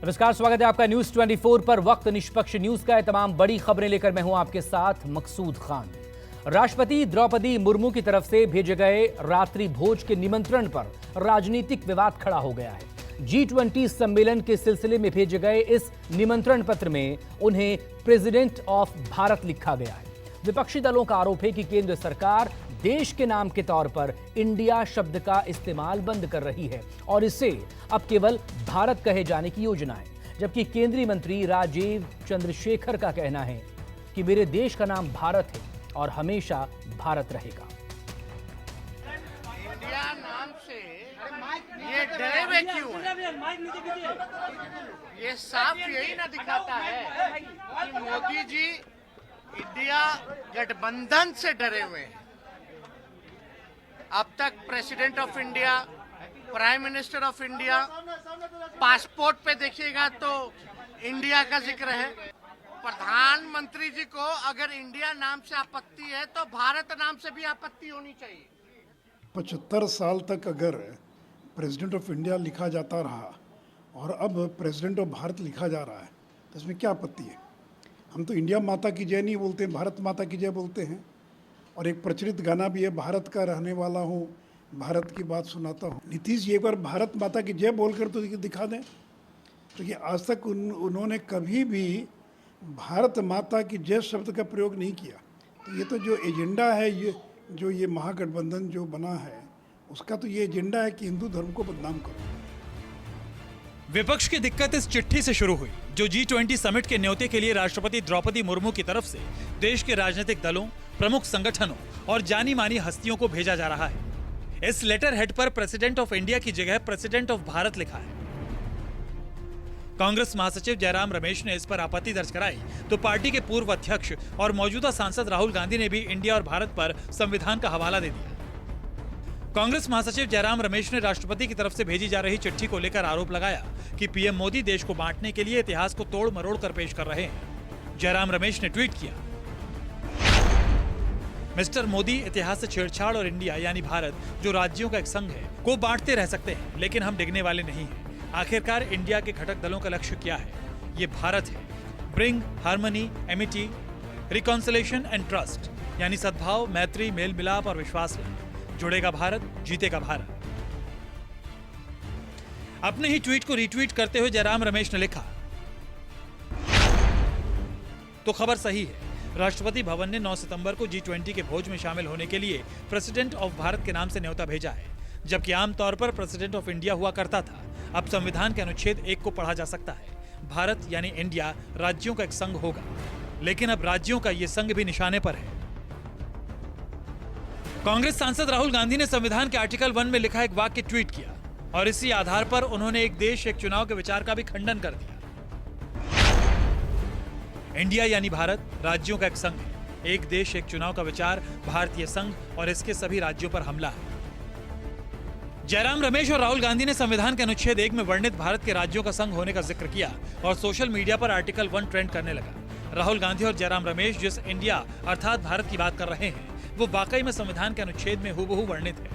नमस्कार, स्वागत है आपका न्यूज 24 पर। वक्त निष्पक्ष न्यूज का है। तमाम बड़ी खबरें लेकर मैं हूं आपके साथ मकसूद खान। राष्ट्रपति द्रौपदी मुर्मू की तरफ से भेजे गए रात्रि भोज के निमंत्रण पर राजनीतिक विवाद खड़ा हो गया है। G20 सम्मेलन के सिलसिले में भेजे गए इस निमंत्रण पत्र में उन्हें प्रेसिडेंट ऑफ भारत लिखा गया है। विपक्षी दलों का आरोप है कि केंद्र सरकार देश के नाम के तौर पर इंडिया शब्द का इस्तेमाल बंद कर रही है और इसे अब केवल भारत कहे जाने की योजना है, जबकि केंद्रीय मंत्री राजीव चंद्रशेखर का कहना है कि मेरे देश का नाम भारत है और हमेशा भारत रहेगा। इंडिया नाम से ये डरे हुए क्यों हैं? ये साफ यही ना दिखाता है कि मोदी जी इंडिया गठबंधन से डरे हुए हैं। अब तक president of India, prime minister of India, passport पे देखिएगा तो इंडिया का जिक्र है। प्रधानमंत्री जी को अगर इंडिया नाम से आपत्ति है तो भारत नाम से भी आपत्ति होनी चाहिए। 75 साल तक अगर प्रेसिडेंट ऑफ इंडिया लिखा जाता रहा और अब प्रेसिडेंट ऑफ भारत लिखा जा रहा है तो इसमें क्या आपत्ति है? हम तो इंडिया माता की जय नहीं बोलते, भारत माता की जय बोलते हैं। और एक प्रचलित गाना भी है, भारत का रहने वाला हूँ, भारत की बात सुनाता हूँ। नीतीश जी एक बार भारत माता की जय बोलकर तो दिखा दें। तो ये आज तक उन्होंने कभी भी भारत माता की जय शब्द का प्रयोग नहीं किया। तो ये तो जो एजेंडा है, ये महागठबंधन जो बना है उसका तो ये एजेंडा है कि हिंदू धर्म को बदनाम करो। विपक्ष की दिक्कत इस चिट्ठी से शुरू हुई जो G20 समिट के न्योते के लिए राष्ट्रपति द्रौपदी मुर्मू की तरफ से देश के राजनीतिक दलों, प्रमुख संगठनों और जानी मानी हस्तियों को भेजा जा रहा है। इस लेटर हेड पर प्रेसिडेंट ऑफ इंडिया की जगह प्रेसिडेंट ऑफ भारत लिखा है। कांग्रेस महासचिव जयराम रमेश ने इस पर आपत्ति दर्ज कराई तो पार्टी के पूर्व अध्यक्ष और मौजूदा सांसद राहुल गांधी ने भी इंडिया और भारत पर संविधान का हवाला दे दिया। कांग्रेस महासचिव जयराम रमेश ने राष्ट्रपति की तरफ से भेजी जा रही चिट्ठी को लेकर आरोप लगाया कि पीएम मोदी देश को बांटने के लिए इतिहास को तोड़ मरोड़ कर पेश कर रहे हैं। जयराम रमेश ने ट्वीट किया, मिस्टर मोदी इतिहास से छेड़छाड़ और इंडिया यानी भारत जो राज्यों का एक संघ है को बांटते रह सकते हैं, लेकिन हम डिगने वाले नहीं हैं। आखिरकार इंडिया के घटक दलों का लक्ष्य क्या है? ये भारत है। Bring harmony, Amity, reconciliation and trust यानी सद्भाव, मैत्री, मेल मिलाप और विश्वास लाए। जुड़ेगा भारत, जीतेगा भारत। अपने ही ट्वीट को रीट्वीट करते हुए जयराम रमेश ने लिखा, तो खबर सही है। राष्ट्रपति भवन ने 9 सितंबर को G20 के भोज में शामिल होने के लिए प्रेसिडेंट ऑफ भारत के नाम से न्योता भेजा है, जबकि आमतौर पर प्रेसिडेंट ऑफ इंडिया हुआ करता था। अब संविधान के अनुच्छेद 1 को पढ़ा जा सकता है। भारत यानी इंडिया राज्यों का एक संघ होगा, लेकिन अब राज्यों का यह संघ भी निशाने पर है। कांग्रेस सांसद राहुल गांधी ने संविधान के आर्टिकल 1 में लिखा एक वाक्य ट्वीट किया और इसी आधार पर उन्होंने एक देश एक चुनाव के विचार का भी खंडन कर दिया। इंडिया यानी भारत राज्यों का एक संघ है। एक देश एक चुनाव का विचार भारतीय संघ और इसके सभी राज्यों पर हमला है। जयराम रमेश और राहुल गांधी ने संविधान के अनुच्छेद 1 में वर्णित भारत के राज्यों का संघ होने का जिक्र किया और सोशल मीडिया पर आर्टिकल 1 ट्रेंड करने लगा। राहुल गांधी और जयराम रमेश जिस इंडिया अर्थात भारत की बात कर रहे हैं वो वाकई में संविधान के अनुच्छेद में हूबहू वर्णित है,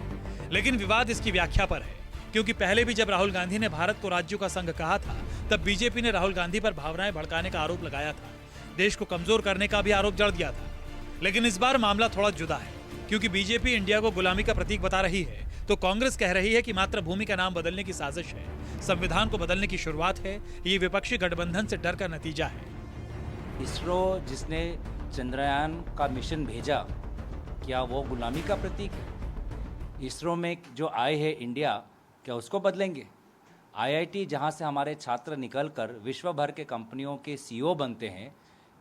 लेकिन विवाद इसकी व्याख्या पर है, क्योंकि पहले भी जब राहुल गांधी ने भारत को राज्यों का संघ कहा था तब बीजेपी ने राहुल गांधी पर भावनाएं भड़काने का आरोप लगाया था, देश को कमजोर करने का भी आरोप जड़ दिया था। लेकिन इस बार मामला थोड़ा जुदा है, क्योंकि बीजेपी इंडिया को गुलामी का प्रतीक बता रही है तो कांग्रेस कह रही है कि मातृभूमि का नाम बदलने की साजिश है, संविधान को बदलने की शुरुआत है। ये विपक्षी गठबंधन से डर का नतीजा है। इसरो जिसने चंद्रयान का मिशन भेजा, क्या वो गुलामी का प्रतीक है? इसरो में जो आए है इंडिया, क्या उसको बदलेंगे? IIT जहां से हमारे छात्र निकलकर विश्व भर के कंपनियों के CEO बनते हैं,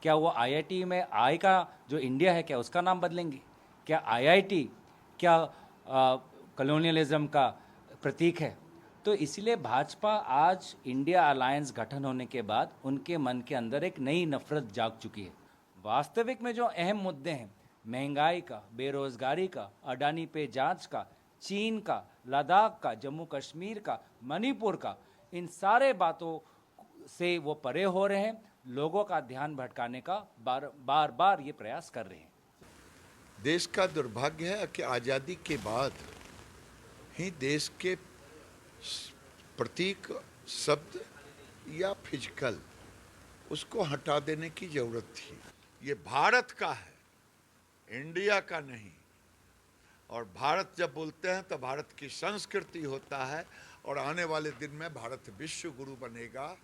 क्या वो IIT में आई का जो इंडिया है क्या उसका नाम बदलेंगे? क्या IIT क्या कॉलोनियलिज्म का प्रतीक है? तो इसलिए भाजपा आज इंडिया अलायंस गठन होने के बाद उनके मन के अंदर एक नई नफरत जाग चुकी है। वास्तविक में जो अहम मुद्दे हैं, महंगाई का, बेरोजगारी का, अडानी पे जांच का, चीन का, लद्दाख का, जम्मू कश्मीर का, मणिपुर का, इन सारे बातों से वो परे हो रहे हैं। लोगों का ध्यान भटकाने का बार बार ये प्रयास कर रहे हैं। देश का दुर्भाग्य है कि आज़ादी के बाद ही देश के प्रतीक, शब्द या फिजिकल, उसको हटा देने की जरूरत थी। ये भारत का है, इंडिया का नहीं। और भारत जब बोलते हैं तो भारत की संस्कृति होता है, और आने वाले दिन में भारत विश्व गुरु बनेगा।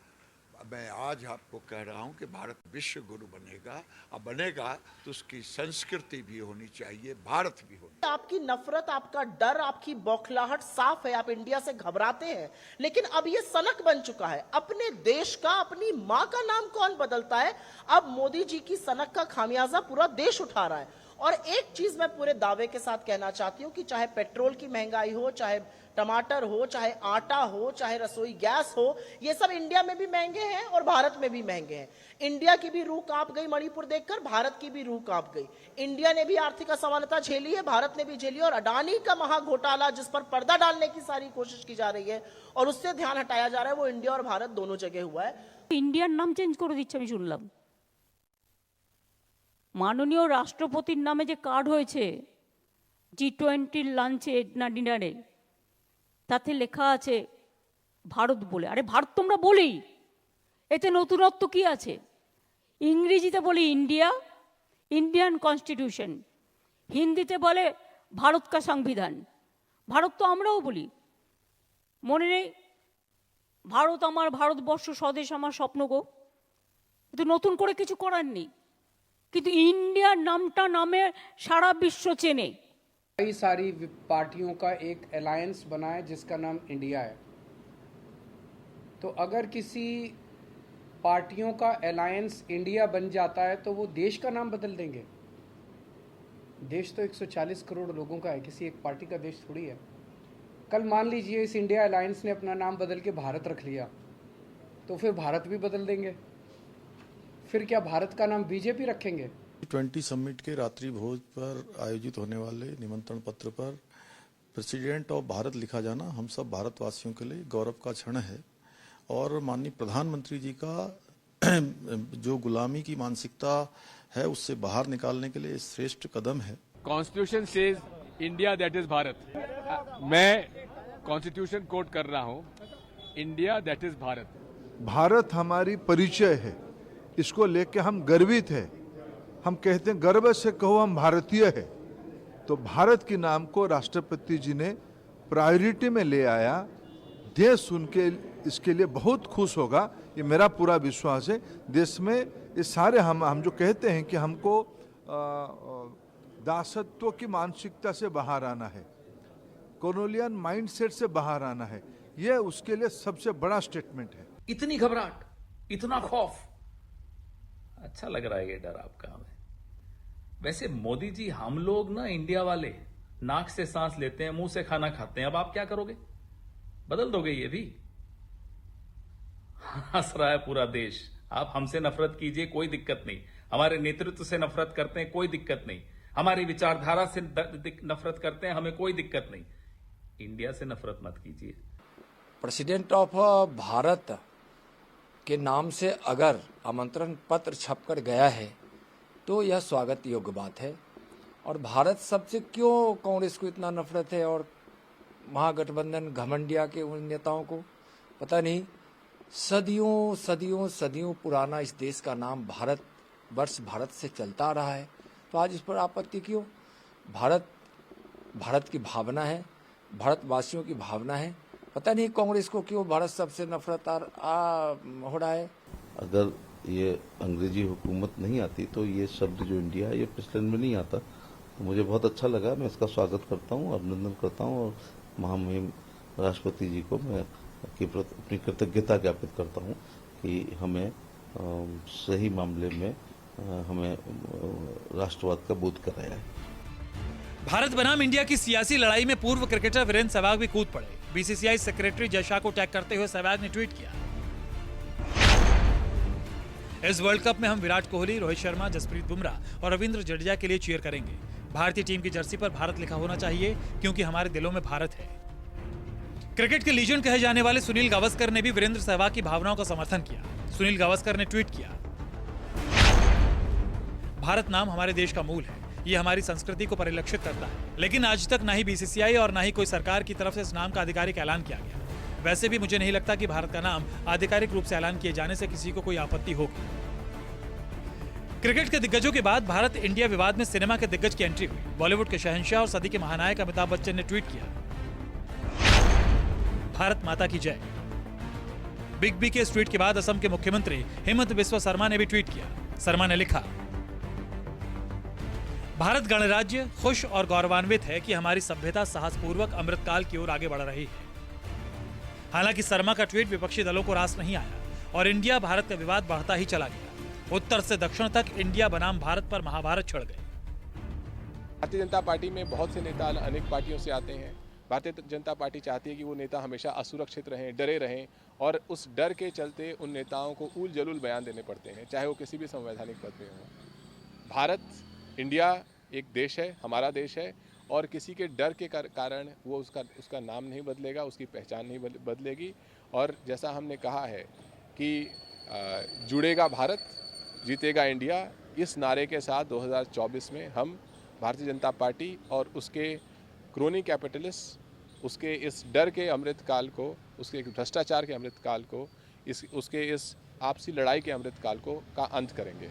मैं आज आपको कह रहा हूं कि भारत विश्व गुरु बनेगा, अब बनेगा तो उसकी संस्कृति भी होनी चाहिए, भारत भी होनी। आपकी नफरत, आपका डर, आपकी बौखलाहट साफ है, आप इंडिया से घबराते हैं, लेकिन अब ये सनक बन चुका है। अपने देश का, अपनी माँ का नाम कौन बदलता है? अब मोदी जी की सनक का खामियाजा पूरा देश उठा रहा है। और एक चीज मैं पूरे दावे के साथ कहना चाहती हूं कि चाहे पेट्रोल की महंगाई हो, चाहे टमाटर हो, चाहे आटा हो, चाहे रसोई गैस हो, ये सब इंडिया में भी महंगे हैं और भारत में भी महंगे हैं। इंडिया की भी रूह कांप गई मणिपुर देखकर, भारत की भी रूह कांप गई। इंडिया ने भी आर्थिक असमानता झेली है, भारत ने भी झेली है। और अडानी का महाघोटाला, जिस पर पर्दा डालने की सारी कोशिश की जा रही है और उससे ध्यान हटाया जा रहा है, वो इंडिया और भारत दोनों जगह हुआ है। इंडियार नाम चेंज করে দিচ্ছে আমি শুনলাম। মাননীয় রাষ্ট্রপতির নামে যে কার্ড হয়েছে G20 লাঞ্চে না ডিনারে, তাতে লেখা আছে ভারত বলে। আরে ভারত তোমরা বলেই, এতে নতুনত্ব কি আছে? ইংরেজিতে বলি ইন্ডিয়া, ইন্ডিয়ান কনস্টিটিউশন, হিন্দিতে বলে ভারত কা সংবিধান। ভারত তো আমরাও বলি, মনে নেই? ভারত আমার, ভারতবর্ষ স্বদেশ আমার স্বপ্ন গো। কিন্তু নতুন করে কিছু করার নেই, কিন্তু ইন্ডিয়ার নামটা নামে সারা বিশ্ব চেনে। कई सारी पार्टियों का एक अलायंस बना है जिसका नाम इंडिया है। तो अगर किसी पार्टियों का अलायंस इंडिया बन जाता है तो वो देश का नाम बदल देंगे। देश तो 140 करोड़ लोगों का है, किसी एक पार्टी का देश थोड़ी है। कल मान लीजिए इस इंडिया अलायंस ने अपना नाम बदल के भारत रख लिया, तो फिर भारत भी बदल देंगे। फिर क्या भारत का नाम बीजेपी रखेंगे? G20 समिट के रात्रि भोज पर आयोजित होने वाले निमंत्रण पत्र पर प्रेसिडेंट ऑफ भारत लिखा जाना हम सब भारतवासियों के लिए गौरव का क्षण है। और माननीय प्रधानमंत्री जी का जो गुलामी की मानसिकता है उससे बाहर निकालने के लिए श्रेष्ठ कदम है। Constitution says India that is Bharat. मैं कॉन्स्टिट्यूशन कोट कर रहा हूं, India that is Bharat. Bharat हमारी परिचय है, इसको लेके हम गर्वित हैं। हम कहते हैं गर्व से कहो हम भारतीय है। तो भारत के नाम को राष्ट्रपति जी ने प्रायोरिटी में ले आया। देश सुन के इसके लिए बहुत खुश होगा, ये मेरा पूरा विश्वास है। देश में ये सारे हम जो कहते हैं कि हमको दासत्व की मानसिकता से बाहर आना है, कॉलोनियल माइंडसेट से बाहर आना है, ये उसके लिए सबसे बड़ा स्टेटमेंट है। इतनी घबराहट, इतना खौफ, अच्छा लग रहा है ये डर आपका हमें। वैसे मोदी जी, हम लोग ना इंडिया वाले नाक से सांस लेते हैं, मुंह से खाना खाते हैं। अब आप क्या करोगे? बदल दोगे ये भी? हंस रहा है पूरा देश। आप हमसे नफरत कीजिए, कोई दिक्कत नहीं। हमारे नेतृत्व से नफरत करते हैं, कोई दिक्कत नहीं। हमारी विचारधारा से नफरत करते हैं, हमें कोई दिक्कत नहीं। इंडिया से नफरत मत कीजिए। प्रेसिडेंट ऑफ भारत के नाम से अगर आमंत्रण पत्र छपकर गया है तो यह स्वागत योग्य बात है। और भारत सबसे क्यों कांग्रेस को इतना नफरत है और महागठबंधन घमंडिया के उन नेताओं को? पता नहीं। सदियों सदियों सदियों पुराना इस देश का नाम भारत वर्ष भारत से चलता रहा है, तो आज इस पर आपत्ति क्यों? भारत की भावना है, भारतवासियों की भावना है। पता नहीं कांग्रेस को क्यों भारत सबसे नफरत हो रहा है। अगर ये अंग्रेजी हुकूमत नहीं आती तो ये शब्द जो इंडिया है ये प्रचलन में नहीं आता। तो मुझे बहुत अच्छा लगा, मैं इसका स्वागत करता हूँ, अभिनंदन करता हूँ और महामहिम राष्ट्रपति जी को मैं अपनी कृतज्ञता ज्ञापित करता हूँ कि हमें सही मामले में हमें राष्ट्रवाद का बोध कराया है। भारत बनाम इंडिया की सियासी लड़ाई में पूर्व क्रिकेटर वीरेंद्र सहवाग भी कूद पड़े। बीसीसीआई सेक्रेटरी जय शाह को टैग करते हुए सहवाग ने ट्वीट किया, इस वर्ल्ड कप में हम विराट कोहली, रोहित शर्मा, जसप्रीत बुमराह और रविंद्र जडेजा के लिए चीयर करेंगे। भारतीय टीम की जर्सी पर भारत लिखा होना चाहिए क्योंकि हमारे दिलों में भारत है। क्रिकेट के लीजेंड कहे जाने वाले सुनील गावस्कर ने भी वीरेंद्र सहवाग की भावनाओं का समर्थन किया। सुनील गावस्कर ने ट्वीट किया, भारत नाम हमारे देश का मूल है, ये हमारी संस्कृति को परिलक्षित करता है, लेकिन आज तक ना ही बीसीसीआई और ना ही कोई सरकार की तरफ से इस नाम का आधिकारिक ऐलान किया गया। वैसे भी मुझे नहीं लगता कि भारत का नाम आधिकारिक रूप से ऐलान किए जाने से किसी को कोई आपत्ति होगी। क्रिकेट के दिग्गजों के बाद भारत इंडिया विवाद में सिनेमा के दिग्गज की एंट्री हुई। बॉलीवुड के शहंशाह और सदी के महानायक अमिताभ बच्चन ने ट्वीट किया, भारत माता की जय। बिग बी के इस ट्वीट के बाद असम के मुख्यमंत्री हेमंत बिस्वा शर्मा ने भी ट्वीट किया। शर्मा ने लिखा, भारत गणराज्य खुश और गौरवान्वित है कि हमारी सभ्यता साहसपूर्वक अमृतकाल की ओर आगे बढ़ रही है। हालांकि शर्मा का ट्वीट विपक्षी दलों को रास नहीं आया और इंडिया भारत का विवाद बढ़ता ही चला गया। उत्तर से दक्षिण तक इंडिया बनाम भारत पर महाभारत छिड़ गए। भारतीय जनता पार्टी में बहुत से नेता अनेक पार्टियों से आते हैं। भारतीय जनता पार्टी चाहती है कि वो नेता हमेशा असुरक्षित रहें, डरे रहें, और उस डर के चलते उन नेताओं को उल जलूल बयान देने पड़ते हैं, चाहे वो किसी भी संवैधानिक पद में हो। भारत, इंडिया एक देश है, हमारा देश है, और किसी के डर के कारण वो उसका नाम नहीं बदलेगा, उसकी पहचान नहीं बदलेगी। और जैसा हमने कहा है कि जुड़ेगा भारत, जीतेगा इंडिया, इस नारे के साथ 2024 में हम भारतीय जनता पार्टी और उसके क्रोनी कैपिटलिस्ट, उसके इस डर के अमृतकाल को, उसके भ्रष्टाचार के अमृतकाल को, उसके इस आपसी लड़ाई के अमृतकाल को का अंत करेंगे।